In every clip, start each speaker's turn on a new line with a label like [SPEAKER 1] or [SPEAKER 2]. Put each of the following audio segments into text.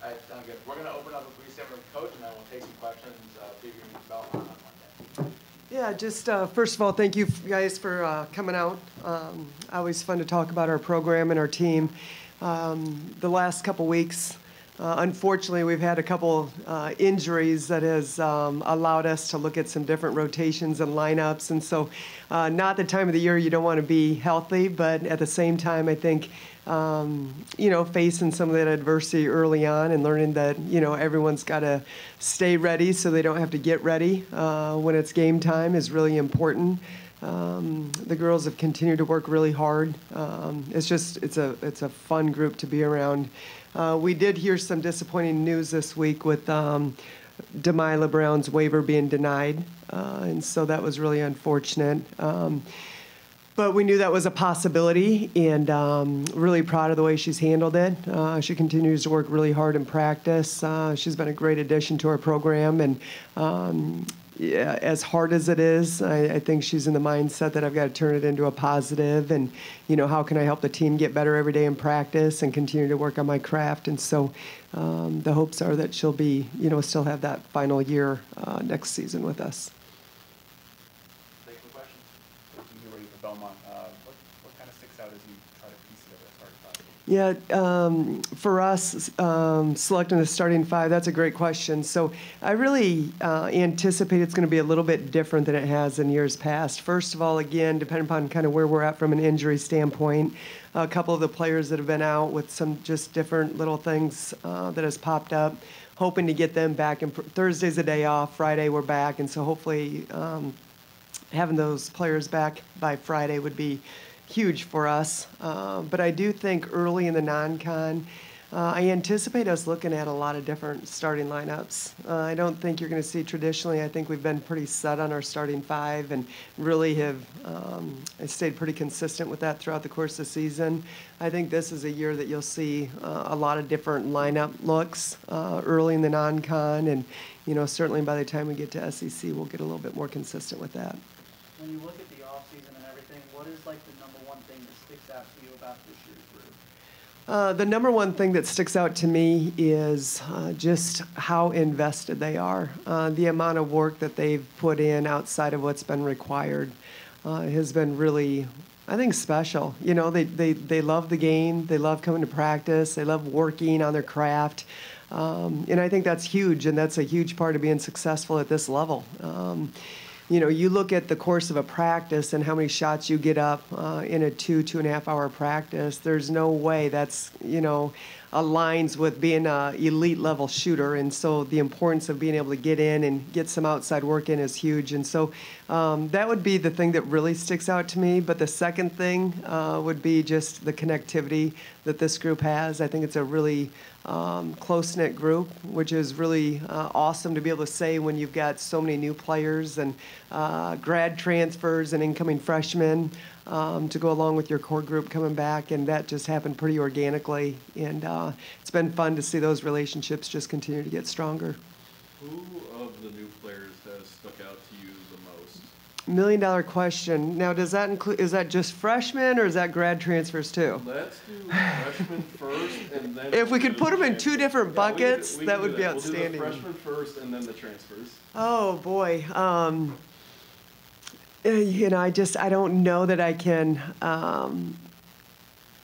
[SPEAKER 1] All right, sounds good. We're going to open up a brief segment with Coach, and then we'll take some questions previewing Belmont on Monday.
[SPEAKER 2] Yeah, just first of all, thank you guys for coming out. Always fun to talk about our program and our team. The last couple weeks, unfortunately, we've had a couple injuries that has allowed us to look at some different rotations and lineups. And so not the time of the year you don't want to be healthy, but at the same time, I think, facing some of that adversity early on and learning that, everyone's got to stay ready so they don't have to get ready when it's game time is really important. The girls have continued to work really hard. It's a fun group to be around. We did hear some disappointing news this week with Delilah Brown's waiver being denied, and so that was really unfortunate. But we knew that was a possibility, and really proud of the way she's handled it. She continues to work really hard in practice. She's been a great addition to our program, and yeah, as hard as it is, I think she's in the mindset that I've got to turn it into a positive, and how can I help the team get better every day in practice and continue to work on my craft. And so the hopes are that she'll be, still have that final year next season with us.
[SPEAKER 1] Take some questions.
[SPEAKER 3] You were ready for Belmont. What kind of sticks out as you try to piece together a starting five?
[SPEAKER 2] Yeah, for us, selecting the starting five, that's a great question. So I really anticipate it's going to be a little bit different than it has in years past. First of all, again, depending upon kind of where we're at from an injury standpoint, a couple of the players that have been out with some just different little things that has popped up, hoping to get them back. And Thursday's a day off, Friday we're back, and so hopefully having those players back by Friday would be huge for us. But I do think early in the non-con, I anticipate us looking at a lot of different starting lineups. I don't think you're going to see traditionally. I think we've been pretty set on our starting five and really have stayed pretty consistent with that throughout the course of the season. I think this is a year that you'll see a lot of different lineup looks early in the non-con, and certainly by the time we get to SEC, we'll get a little bit more consistent with that.
[SPEAKER 4] When you look at the offseason and everything, what is like the number one thing that sticks out to you about this year's group?
[SPEAKER 2] The number one thing that sticks out to me is just how invested they are. The amount of work that they've put in outside of what's been required has been really, I think, special. They love the game. They love coming to practice. They love working on their craft. And I think that's huge, and that's a huge part of being successful at this level. You look at the course of a practice and how many shots you get up in a 2.5 hour practice. There's no way that's, aligns with being an elite level shooter. And so the importance of being able to get in and get some outside work in is huge. And so that would be the thing that really sticks out to me. But the second thing would be just the connectivity that this group has. I think it's a really close-knit group, which is really awesome to be able to say when you've got so many new players and grad transfers and incoming freshmen to go along with your core group coming back, and that just happened pretty organically. And it's been fun to see those relationships just continue to get stronger.
[SPEAKER 5] Who of the new players has stuck out to you the most?
[SPEAKER 2] $1 million question. Now, does that include? Is that just freshmen or is that grad transfers too?
[SPEAKER 5] Let's do freshmen first, and then.
[SPEAKER 2] If we could put them in two different buckets,
[SPEAKER 5] we
[SPEAKER 2] that
[SPEAKER 5] can
[SPEAKER 2] would
[SPEAKER 5] do
[SPEAKER 2] be
[SPEAKER 5] We'll
[SPEAKER 2] outstanding.
[SPEAKER 5] do the freshmen first, and then the transfers.
[SPEAKER 2] Oh boy. I don't know that I can.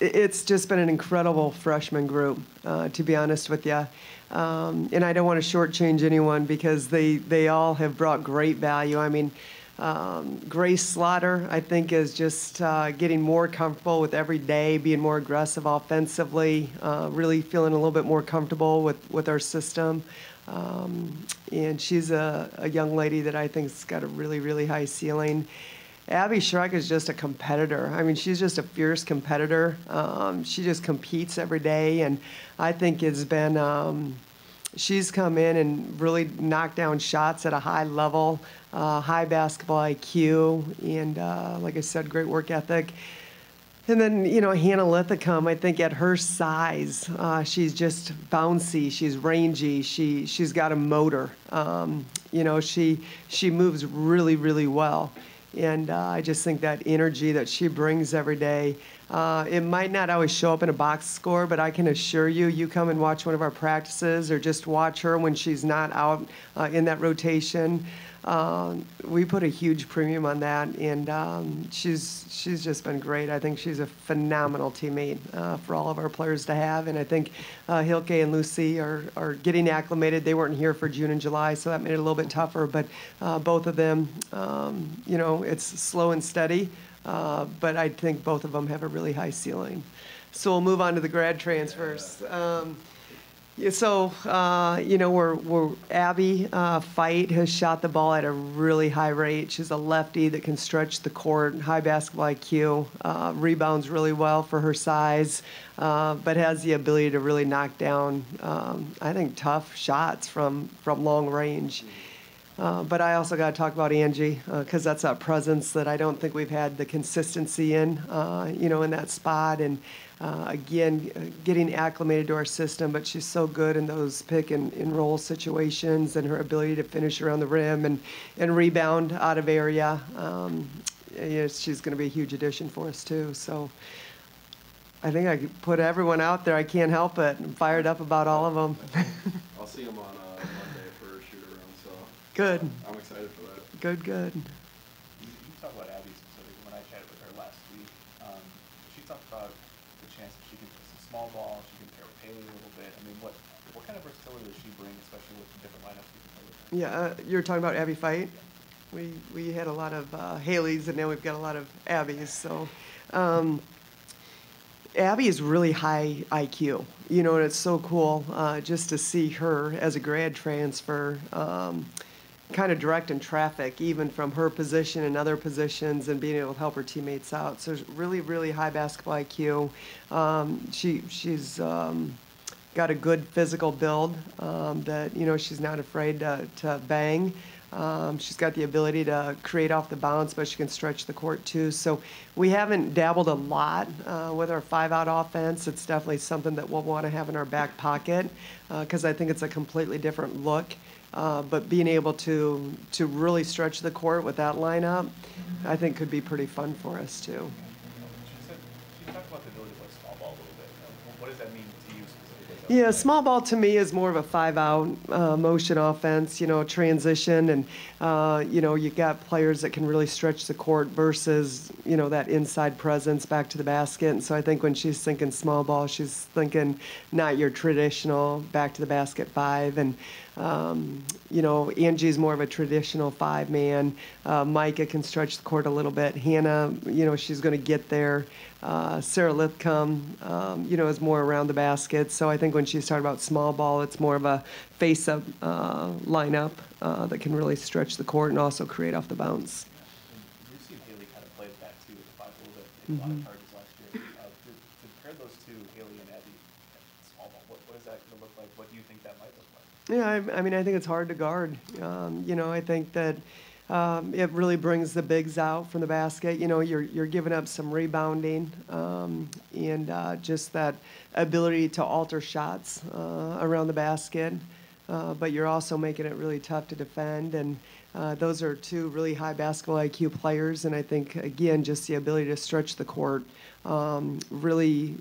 [SPEAKER 2] It's just been an incredible freshman group, to be honest with you. And I don't want to shortchange anyone because they all have brought great value. I mean, Grace Slaughter, I think, is just getting more comfortable with every day, being more aggressive offensively, really feeling a little bit more comfortable with our system. And she's a young lady that I think has got a really, really high ceiling. Abby Schreck is just a competitor. I mean, she's just a fierce competitor. She just competes every day, and I think it's been she's come in and really knocked down shots at a high level, high basketball IQ, and like I said, great work ethic. And then, Hannah Lithicum, I think at her size, she's just bouncy, she's rangy, she's got a motor. She moves really, really well. And I just think that energy that she brings every day, It might not always show up in a box score, but I can assure you, you come and watch one of our practices or just watch her when she's not out in that rotation. We put a huge premium on that, and she's just been great. I think she's a phenomenal teammate for all of our players to have, and I think Hilke and Lucy are getting acclimated. They weren't here for June and July, so that made it a little bit tougher, but both of them, it's slow and steady, but I think both of them have a really high ceiling. So we'll move on to the grad transfers. Yeah, so, we're Abby Fight has shot the ball at a really high rate. She's a lefty that can stretch the court, high basketball IQ, rebounds really well for her size, but has the ability to really knock down, I think, tough shots from long range. But I also got to talk about Angie because that's that presence that I don't think we've had the consistency in that spot. And again, getting acclimated to our system, but she's so good in those pick and roll situations and her ability to finish around the rim and rebound out of area. She's going to be a huge addition for us too. So I think I could put everyone out there. I can't help it. I'm fired up about all of them.
[SPEAKER 5] I'll see them on Monday for a shoot around, so.
[SPEAKER 2] Good.
[SPEAKER 5] I'm excited for that.
[SPEAKER 2] Good.
[SPEAKER 3] You talk about Abby specifically. When I chatted with her last week, she talked about the chance that she can play some small ball, she can pair with Haley a little bit. I mean, what kind of versatility does she bring, especially with the different lineups you can play with her?
[SPEAKER 2] Yeah, you're talking about Abby Fight. We had a lot of Haley's, and now we've got a lot of Abby's. So Abby is really high IQ, and it's so cool just to see her as a grad transfer, kind of directing traffic, even from her position and other positions, and being able to help her teammates out. So really, really high basketball IQ. She's got a good physical build that, she's not afraid to bang. She's got the ability to create off the bounce, but she can stretch the court too. So we haven't dabbled a lot with our 5-out offense. It's definitely something that we'll want to have in our back pocket because I think it's a completely different look. But being able to really stretch the court with that lineup, I think could be pretty fun for us too.
[SPEAKER 3] She talked about the ability to play small ball a little bit. What does that mean to you specifically?
[SPEAKER 2] Yeah, small ball to me is more of a 5-out motion offense, transition, and you got players that can really stretch the court versus that inside presence back to the basket. And so I think when she's thinking small ball, she's thinking not your traditional back to the basket 5. And Angie's more of a traditional 5-man. Micah can stretch the court a little bit. Hannah, she's going to get there. Sarah Lithcom, is more around the basket. So I think when she's talking about small ball, it's more of a face-up lineup that can really stretch the court and also create off the bounce.
[SPEAKER 3] We've seen Haley kind of play that too with the 5 a little bit, take a lot of charges last year. To pair those two, Haley and Abby, small ball, what is that going to look like? What do you think that might look like?
[SPEAKER 2] Yeah, I mean, I think it's hard to guard. I think that it really brings the bigs out from the basket. You're giving up some rebounding and just that ability to alter shots around the basket. But you're also making it really tough to defend. And those are two really high basketball IQ players. And I think, again, just the ability to stretch the court, really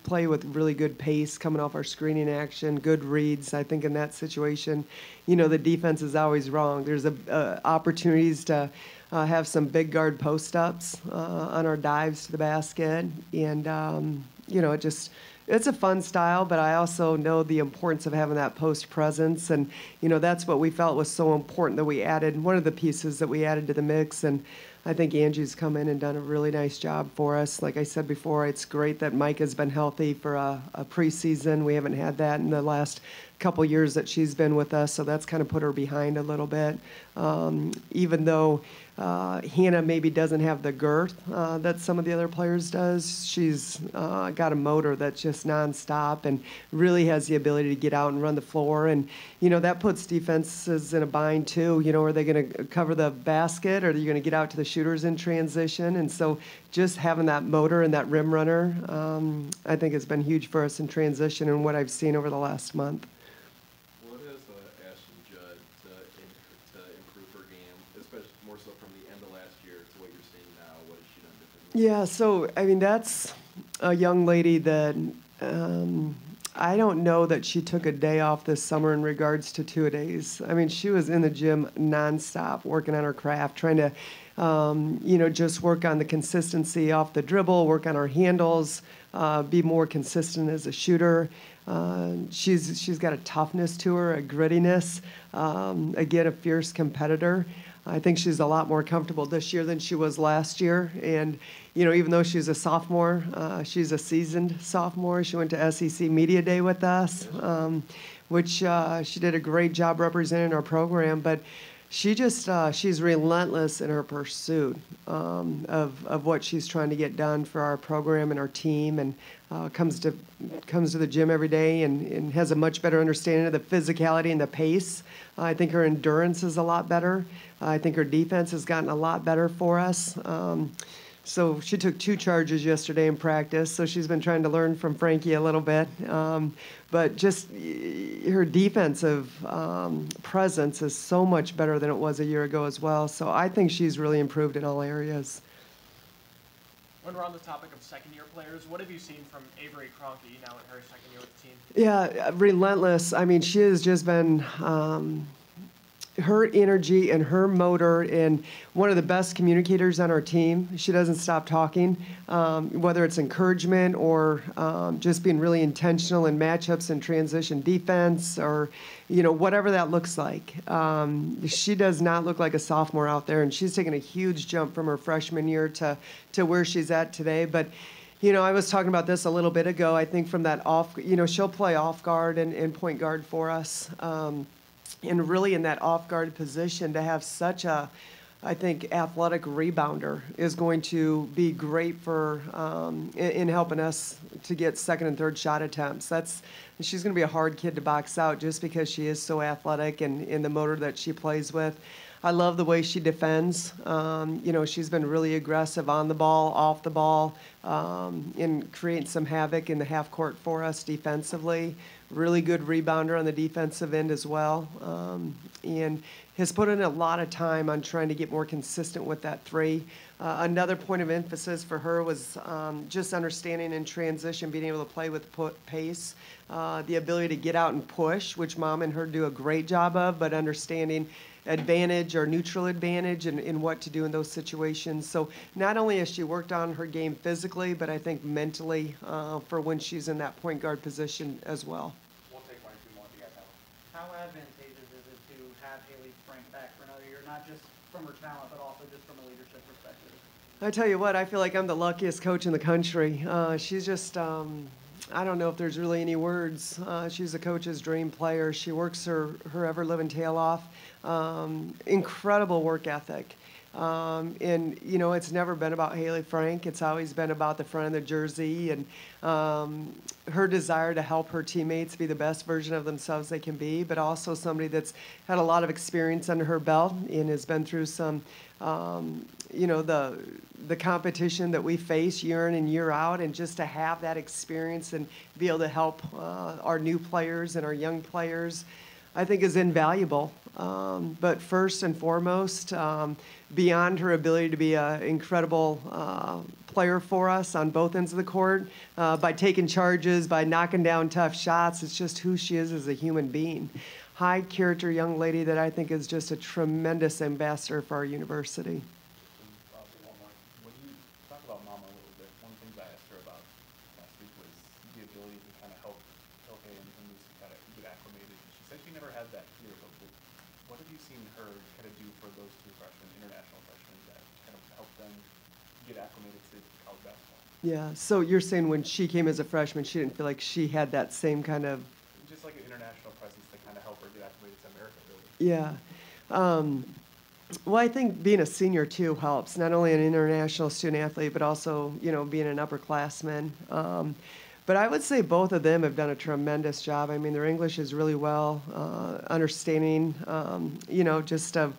[SPEAKER 2] play with really good pace coming off our screening action, good reads. I think in that situation, the defense is always wrong. There's opportunities to have some big guard post-ups on our dives to the basket. And, it's a fun style, but I also know the importance of having that post presence. And, that's what we felt was so important that we added, one of the pieces that we added to the mix. And I think Angie's come in and done a really nice job for us. Like I said before, it's great that Mike has been healthy for a preseason. We haven't had that in the last couple years that she's been with us, so that's kind of put her behind a little bit. Even though Hannah maybe doesn't have the girth that some of the other players does, she's got a motor that's just nonstop and really has the ability to get out and run the floor. And, that puts defenses in a bind too. Are they going to cover the basket, or are you going to get out to the shooters in transition? And so just having that motor and that rim runner, I think has been huge for us in transition and what I've seen over the last month.
[SPEAKER 5] What has Ashton Judd to improve her game, especially more so from the end of last year to what you're seeing now? What has she done differently?
[SPEAKER 2] Yeah, so I mean that's a young lady that I don't know that she took a day off this summer in regards to two-a-days. I mean, she was in the gym nonstop, working on her craft, trying to, just work on the consistency off the dribble, work on her handles, be more consistent as a shooter. She's got a toughness to her, a grittiness, again, a fierce competitor. I think she's a lot more comfortable this year than she was last year. And, even though she's a sophomore, she's a seasoned sophomore. She went to SEC Media Day with us, which she did a great job representing our program. But she's relentless in her pursuit of what she's trying to get done for our program and our team, and comes to the gym every day and has a much better understanding of the physicality and the pace. I think her endurance is a lot better. I think her defense has gotten a lot better for us. So she took 2 charges yesterday in practice, so she's been trying to learn from Frankie a little bit. But just her defensive presence is so much better than it was a year ago as well. So I think she's really improved in all areas.
[SPEAKER 6] When we're on the topic of second-year players, what have you seen from Avery Kroenke now in her second year with the team?
[SPEAKER 2] Yeah, relentless. I mean, she has just been her energy and her motor, and one of the best communicators on our team. She doesn't stop talking, whether it's encouragement or just being really intentional in matchups and transition defense, or whatever that looks like. She does not look like a sophomore out there, and she's taken a huge jump from her freshman year to where she's at today. But I was talking about this a little bit ago. I think from that off, she'll play off guard and point guard for us. And really in that off-guard position, to have such a, I think, athletic rebounder is going to be great for in helping us to get second and third shot attempts. She's going to be a hard kid to box out just because she is so athletic and in the motor that she plays with. I love the way she defends. She's been really aggressive on the ball, off the ball, and creating some havoc in the half court for us defensively. Really good rebounder on the defensive end as well, and has put in a lot of time on trying to get more consistent with that 3. Another point of emphasis for her was just understanding in transition, being able to play with pace, the ability to get out and push, which Mom and her do a great job of, but understanding advantage or neutral advantage and what to do in those situations. So not only has she worked on her game physically, but I think mentally for when she's in that point guard position as well.
[SPEAKER 3] We'll take 1 or 2 more if you guys have them.
[SPEAKER 4] How advantageous is it to have Haley Frank back for another year, not just from her talent, but also just from a leadership perspective?
[SPEAKER 2] I tell you what, I feel like I'm the luckiest coach in the country. She's just, I don't know if there's really any words. She's a coach's dream player. She works her ever-living tail off. Incredible work ethic. And, it's never been about Haley Frank. It's always been about the front of the jersey and her desire to help her teammates be the best version of themselves they can be, but also somebody that's had a lot of experience under her belt and has been through some, the competition that we face year in and year out, and just to have that experience and be able to help our new players and our young players, I think is invaluable. But first and foremost, beyond her ability to be an incredible player for us on both ends of the court, by taking charges, by knocking down tough shots, it's just who she is as a human being. High character young lady that I think is just a tremendous ambassador for our university.
[SPEAKER 3] I'll do one more. When you talk about Mama a little bit, one of the things I asked her about last week was the ability to kind of help Toke and Mizzou kind of get acclimated. She said she never had that here, but what have you seen her kind of do for those 2 freshmen, international freshmen, that kind of help them get acclimated to college basketball?
[SPEAKER 2] Yeah, so you're saying when she came as a freshman, she didn't feel like she had that same kind of...
[SPEAKER 3] Just like an international presence to kind of help her get acclimated to America, really.
[SPEAKER 2] Yeah. Well, I think being a senior, too, helps. Not only an international student athlete, but also, being an upperclassman. But I would say both of them have done a tremendous job. I mean, their English is really well, understanding, just of...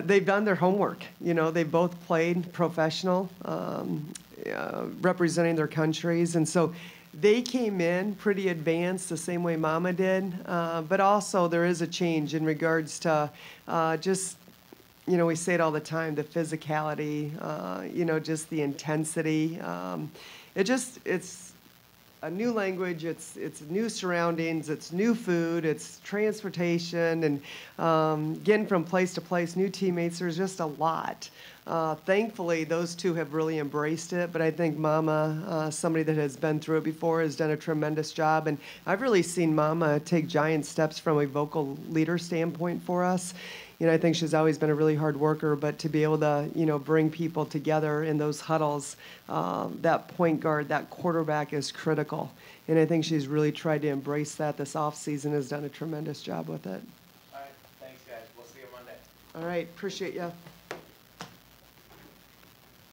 [SPEAKER 2] they've done their homework. They've both played professional, representing their countries. And so they came in pretty advanced the same way Mama did. But also there is a change in regards to just, we say it all the time, the physicality, just the intensity. it's a new language, it's new surroundings, it's new food, it's transportation, and getting from place to place, new teammates. There's just a lot. Thankfully, those two have really embraced it, but I think Mama, somebody that has been through it before, has done a tremendous job. And I've really seen Mama take giant steps from a vocal leader standpoint for us. I think she's always been a really hard worker, but to be able to, bring people together in those huddles, that point guard, that quarterback is critical. And I think she's really tried to embrace that this offseason, has done a tremendous job with it.
[SPEAKER 1] All right, thanks, guys. We'll see you Monday.
[SPEAKER 2] All right, appreciate you.